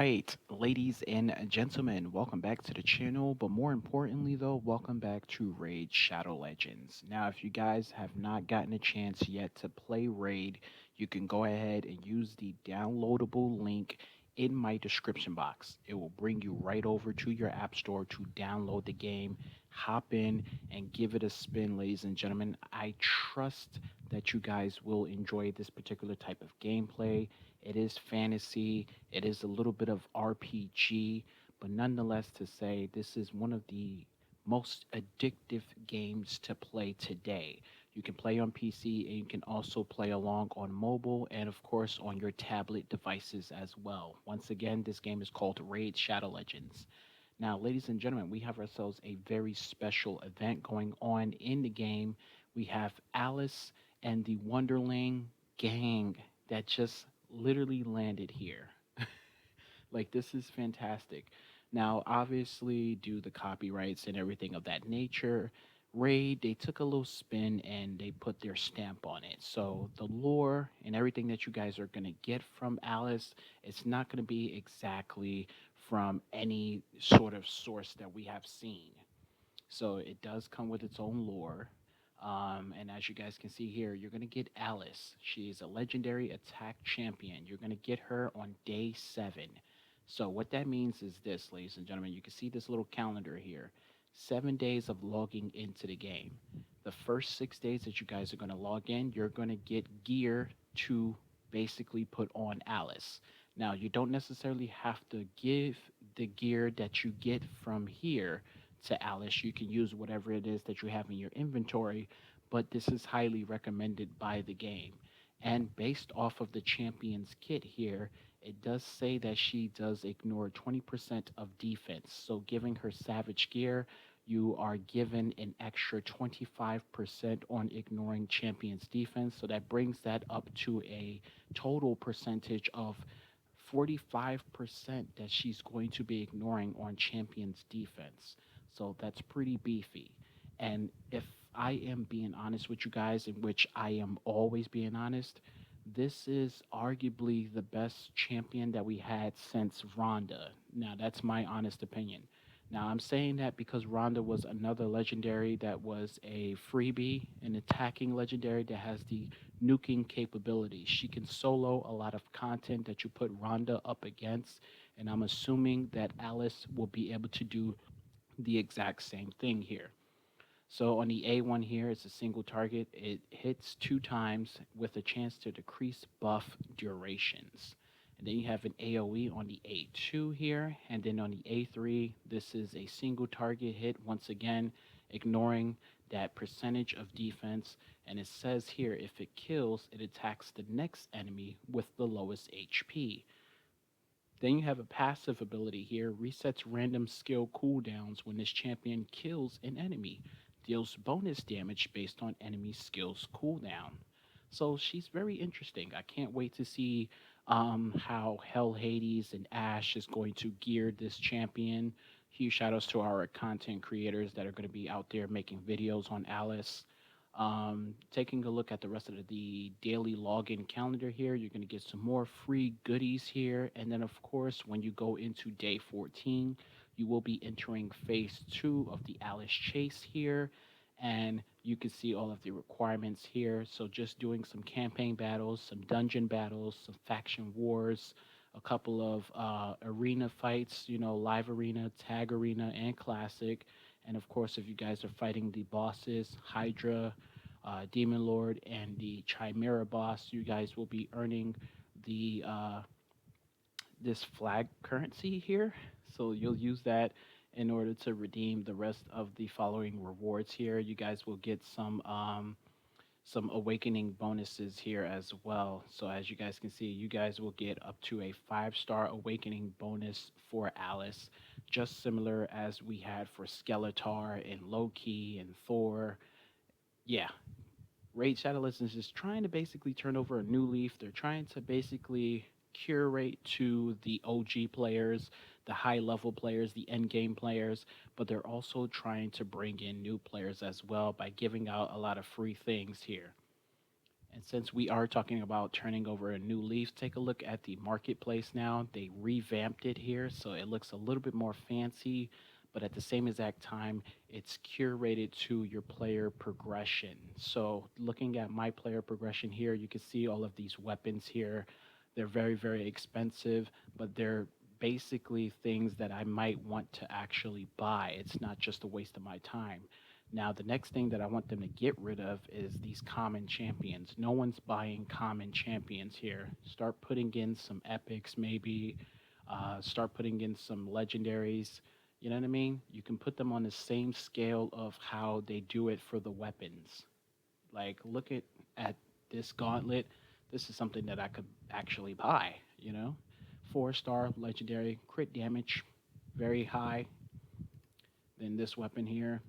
right, ladies and gentlemen, welcome back to the channel. But more importantly, though, welcome back to Raid Shadow Legends. Now, if you guys have not gotten a chance yet to play Raid, you can go ahead and use the downloadable link in my description box. It will bring you right over to your app store to download the game, hop in, and give it a spin, ladies and gentlemen. I trust that you guys will enjoy this particular type of gameplay. It is fantasy, it is a little bit of RPG, but nonetheless, to say this is one of the most addictive games to play today. You can play on PC and you can also play along on mobile and, of course, on your tablet devices as well. Once again, this game is called Raid Shadow Legends. Now, ladies and gentlemen, we have ourselves a very special event going on in the game. We have Alice and the Wonderling gang that just literally landed here. Like, this is fantastic. Now, obviously, due the copyrights and everything of that nature, Raid, they took a little spin and they put their stamp on it. So the lore and everything that you guys are going to get from Alice, it's not going to be exactly from any sort of source that we have seen. So it does come with its own lore. And as you guys can see here, you're going to get Alice. She's a legendary attack champion. You're going to get her on day 7. So what that means is this, ladies and gentlemen, you can see this little calendar here. 7 days of logging into the game. The first 6 days that you guys are going to log in, you're going to get gear to basically put on Alice. Now, you don't necessarily have to give the gear that you get from here to Alice. You can use whatever it is that you have in your inventory, but this is highly recommended by the game. And based off of the champion's kit here, it does say that she does ignore 20% of defense. So giving her savage gear, you are given an extra 25% on ignoring champion's defense. So that brings that up to a total percentage of 45% that she's going to be ignoring on champion's defense. So that's pretty beefy. And if I am being honest with you guys, in which I am always being honest, this is arguably the best champion that we had since Ronda. Now, that's my honest opinion. Now, I'm saying that because Ronda was another legendary that was a freebie, an attacking legendary that has the nuking capability. She can solo a lot of content that you put Ronda up against, and I'm assuming that Alice will be able to do the exact same thing here. So on the A1 here, it's a single target. It hits 2 times with a chance to decrease buff durations. And then you have an AoE on the A2 here. And then on the A3, this is a single target hit, once again, ignoring that percentage of defense. And it says here, if it kills, it attacks the next enemy with the lowest HP. Then you have a passive ability here, resets random skill cooldowns when this champion kills an enemy, deals bonus damage based on enemy skills cooldown. So she's very interesting. I can't wait to see how Hell Hades and Ash is going to gear this champion. Huge shout outs to our content creators that are going to be out there making videos on Alice. Taking a look at the rest of the daily login calendar here, you're going to get some more free goodies here. And then, of course, when you go into day 14, you will be entering phase 2 of the Alice Chase here. And you can see all of the requirements here. So just doing some campaign battles, some dungeon battles, some faction wars, a couple of arena fights, live arena, tag arena, and classic. And of course, if you guys are fighting the bosses, Hydra, Demon Lord, and the Chimera boss, you guys will be earning the this flag currency here. So you'll use that in order to redeem the rest of the following rewards here. You guys will get some awakening bonuses here as well. So as you guys can see, you guys will get up to a 5-star awakening bonus for Alice, just similar as we had for Skeletor and Loki and Thor. Yeah, Raid Shadow Legends is trying to basically turn over a new leaf. They're trying to basically curate to the OG players, the high level players, the end game players, but they're also trying to bring in new players as well by giving out a lot of free things here. And since we are talking about turning over a new leaf, take a look at the marketplace now. They revamped it here, so it looks a little bit more fancy, but at the same exact time, it's curated to your player progression. So, looking at my player progression here, you can see all of these weapons here. They're very, very expensive, but they're basically things that I might want to actually buy. It's not just a waste of my time. Now, the next thing that I want them to get rid of is these common champions. No one's buying common champions here. Start putting in some epics, maybe. Start putting in some legendaries. You know what I mean? You can put them on the same scale of how they do it for the weapons. Like, look at this gauntlet. This is something that I could actually buy, you know? 4-star legendary, crit damage, very high. Then this weapon here,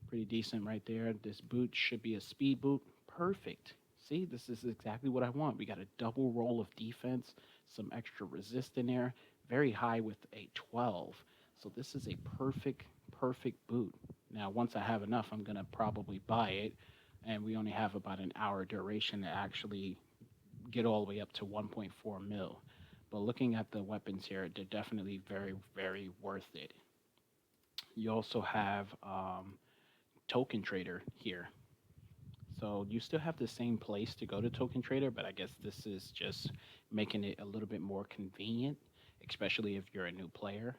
pretty decent right there. This boot should be a speed boot. Perfect. See, this is exactly what I want. We got a double roll of defense, some extra resist in there, very high with a 12. So this is a perfect, perfect boot. Now, once I have enough, I'm going to probably buy it. And we only have about an hour duration to actually get all the way up to 1.4 mil. But looking at the weapons here, they're definitely very, very worth it. You also have Token Trader here. So you still have the same place to go to Token Trader, but I guess this is just making it a little bit more convenient, especially if you're a new player.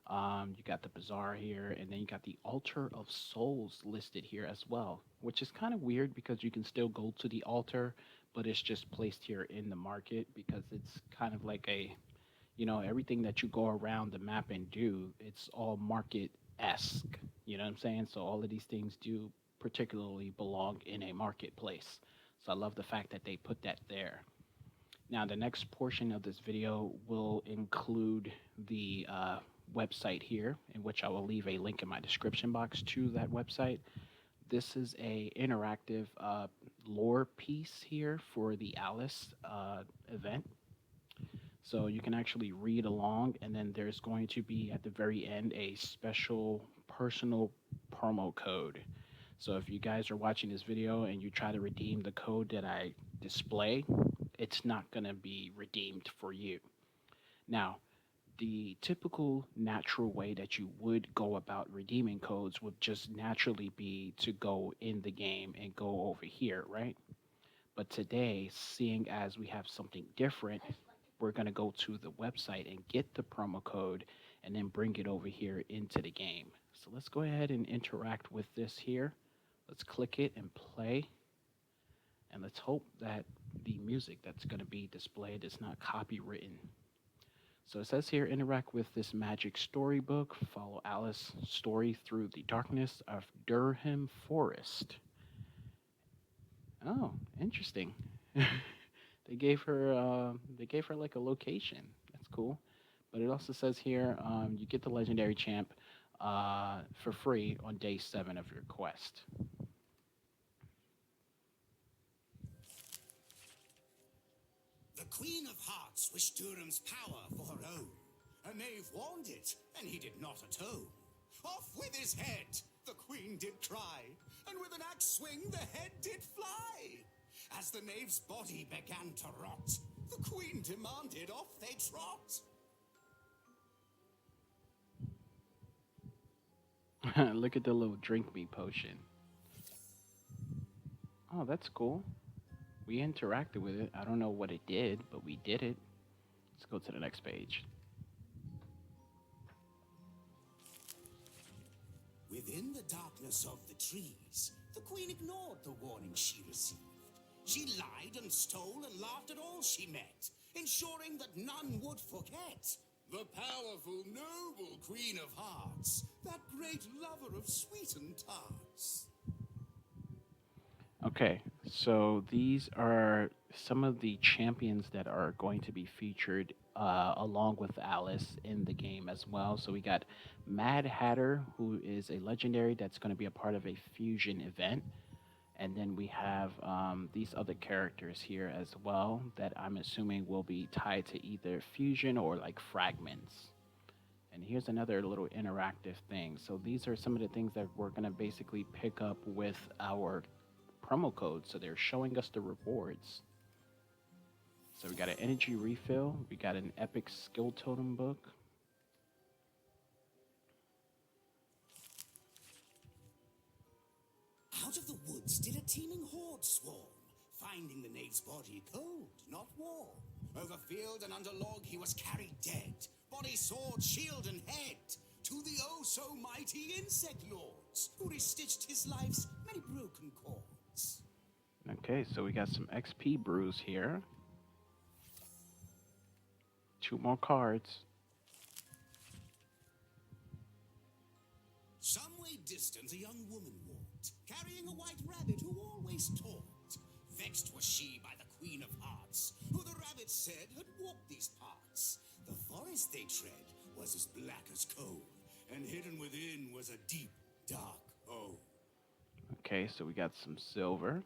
You got the Bazaar here, and then you got the Altar of Souls listed here as well, which is kind of weird because you can still go to the altar, but it's just placed here in the market because it's kind of like everything that you go around the map and do, it's all market-esque. You know what I'm saying? So all of these things do particularly belong in a marketplace. So I love the fact that they put that there. Now, the next portion of this video will include the website here, in which I will leave a link in my description box to that website. This is a interactive lore piece here for the Alice event. So you can actually read along, and then there's going to be at the very end a special personal promo code. So if you guys are watching this video and you try to redeem the code that I display, it's not going to be redeemed for you. Now, the typical natural way that you would go about redeeming codes would just naturally be to go in the game and go over here, right? But today, seeing as we have something different, we're going to go to the website and get the promo code and then bring it over here into the game. So let's go ahead and interact with this here. Let's click it and play. And let's hope that the music that's going to be displayed is not copywritten. So it says here, interact with this magic storybook. Follow Alice's story through the darkness of Durham Forest. Oh, interesting. They gave her like a location. That's cool. But it also says here, you get the legendary champ for free on day 7 of your quest. The Queen of Hearts wished Durham's power for her own. A knave warned it, and he did not atone. Off with his head, the Queen did cry, and with an axe swing the head did fly. As the knave's body began to rot, the Queen demanded off they trot. Look at the little drink me potion. Oh, that's cool. We interacted with it. I don't know what it did, but we did it. Let's go to the next page. Within the darkness of the trees, the Queen ignored the warning she received. She lied and stole and laughed at all she met, ensuring that none would forget. The powerful, noble Queen of Hearts, that great lover of sweetened tarts. Okay, so these are some of the champions that are going to be featured along with Alice in the game as well. So we got Mad Hatter, who is a legendary that's going to be a part of a fusion event. And then we have these other characters here as well that I'm assuming will be tied to either fusion or like fragments. And here's another little interactive thing. So these are some of the things that we're going to basically pick up with our promo code, so they're showing us the rewards. So we got an energy refill, we got an epic skill totem book. Out of the woods did a teeming horde swarm, finding the knave's body cold, not warm. Over field and under log he was carried dead, body, sword, shield, and head, to the oh so mighty insect lords, who restitched his life's many broken chords. Okay, so we got some XP brews here. 2 more cards. Some way distant a young woman walked, carrying a white rabbit who always talked. Vexed was she by the Queen of Hearts, who the rabbit said had walked these parts. The forest they tread was as black as coal, and hidden within was a deep, dark hole. Okay, so we got some silver.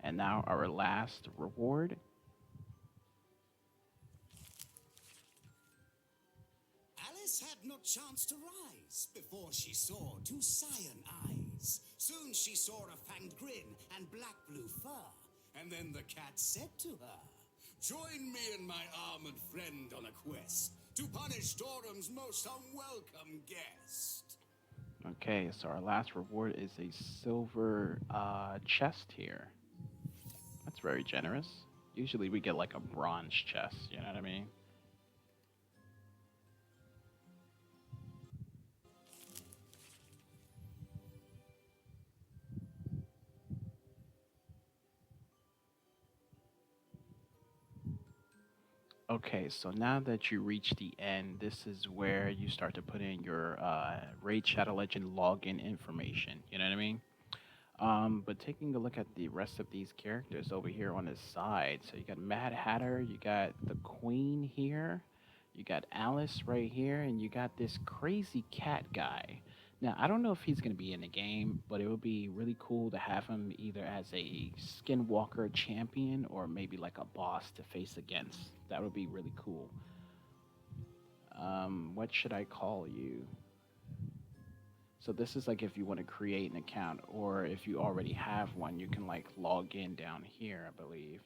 And now our last reward. Alice had no chance to rise before she saw 2 cyan eyes. Soon she saw a fanged grin and black blue fur. And then the cat said to her, "Join me and my armored friend on a quest to punish Dorum's most unwelcome guest." Okay, so our last reward is a silver chest here. That's very generous. Usually we get like a bronze chest, you know what I mean? Okay, so now that you reach the end, this is where you start to put in your Raid Shadow Legend login information. You know what I mean? But taking a look at the rest of these characters over here on the side, so you got Mad Hatter, you got the Queen here, you got Alice right here, and you got this crazy cat guy. Now, I don't know if he's going to be in the game, but it would be really cool to have him either as a Skinwalker champion or maybe like a boss to face against. That would be really cool. What should I call you? So this is like if you want to create an account, or if you already have one, you can like log in down here, I believe.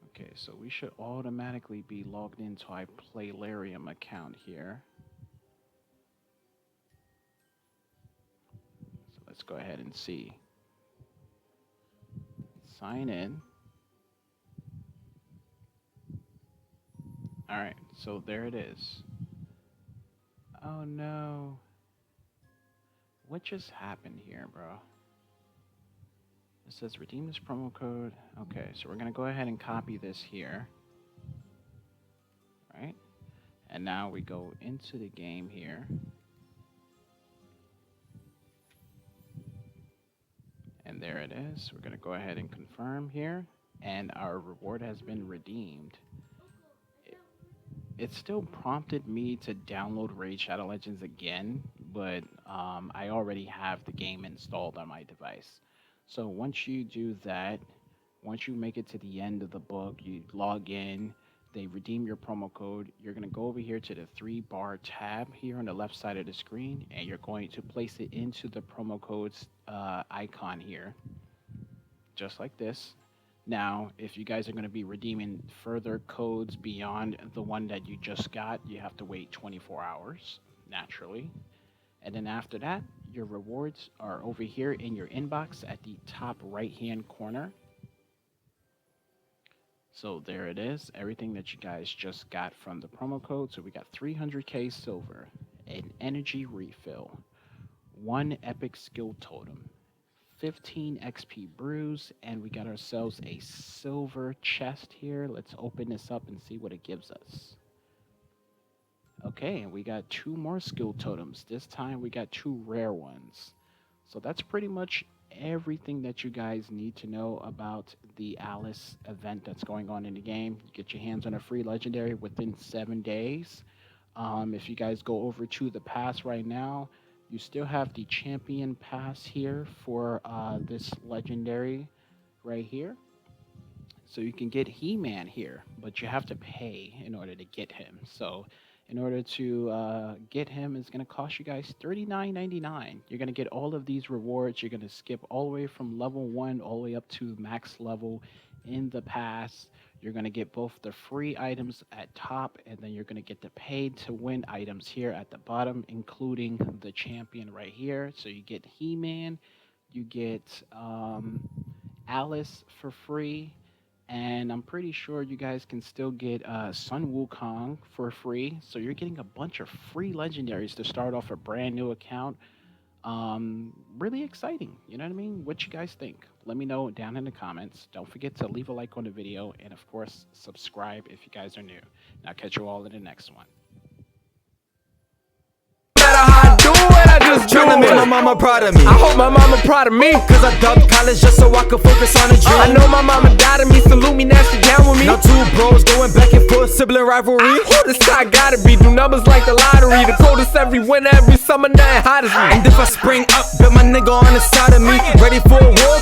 Okay, so we should automatically be logged into our Playlarium account here. So let's go ahead and see. Sign in. All right, so there it is. Oh no. What just happened here, bro? It says redeem this promo code. Okay, so we're gonna go ahead and copy this here. Right? And now we go into the game here. And there it is. We're gonna go ahead and confirm here. And our reward has been redeemed. It still prompted me to download Raid Shadow Legends again, but I already have the game installed on my device. So once you do that, once you make it to the end of the book, you log in, they redeem your promo code. You're going to go over here to the 3-bar tab here on the left side of the screen, and you're going to place it into the promo codes icon here, just like this. Now, if you guys are going to be redeeming further codes beyond the one that you just got, you have to wait 24 hours, naturally. And then after that, your rewards are over here in your inbox at the top right-hand corner. So there it is, everything that you guys just got from the promo code. So we got 300k silver, an energy refill, 1 epic skill totem, 15 XP brews, and we got ourselves a silver chest here. Let's open this up and see what it gives us. Okay, and we got 2 more skill totems. This time we got 2 rare ones. So that's pretty much everything that you guys need to know about the Alice event that's going on in the game. You get your hands on a free legendary within 7 days. If you guys go over to the pass right now, you still have the champion pass here for this legendary right here. So you can get He-Man here, but you have to pay in order to get him. So in order to get him is going to cost you guys $39.99. You're going to get all of these rewards. You're going to skip all the way from level 1 all the way up to max level in the pass. You're going to get both the free items at top, and then you're going to get the paid to win items here at the bottom, including the champion right here. So you get He-Man, you get Alice for free, and I'm pretty sure you guys can still get Sun Wukong for free. So you're getting a bunch of free legendaries to start off a brand new account. Really exciting. You know what I mean? What you guys think? Let me know down in the comments. Don't forget to leave a like on the video, and of course, subscribe if you guys are new. And I'll catch you all in the next one. Tryna make my mama proud of me. I hope my mama proud of me, cause I dubbed college just so I could focus on a dream. I know my mama died of me, salute me, now she down with me. Now two bros going back and forth, sibling rivalry. Who this guy gotta be, do numbers like the lottery. The coldest every winter, every summer, nothing hot as me. And if I spring up, bet my nigga on the side of me. Ready for a war,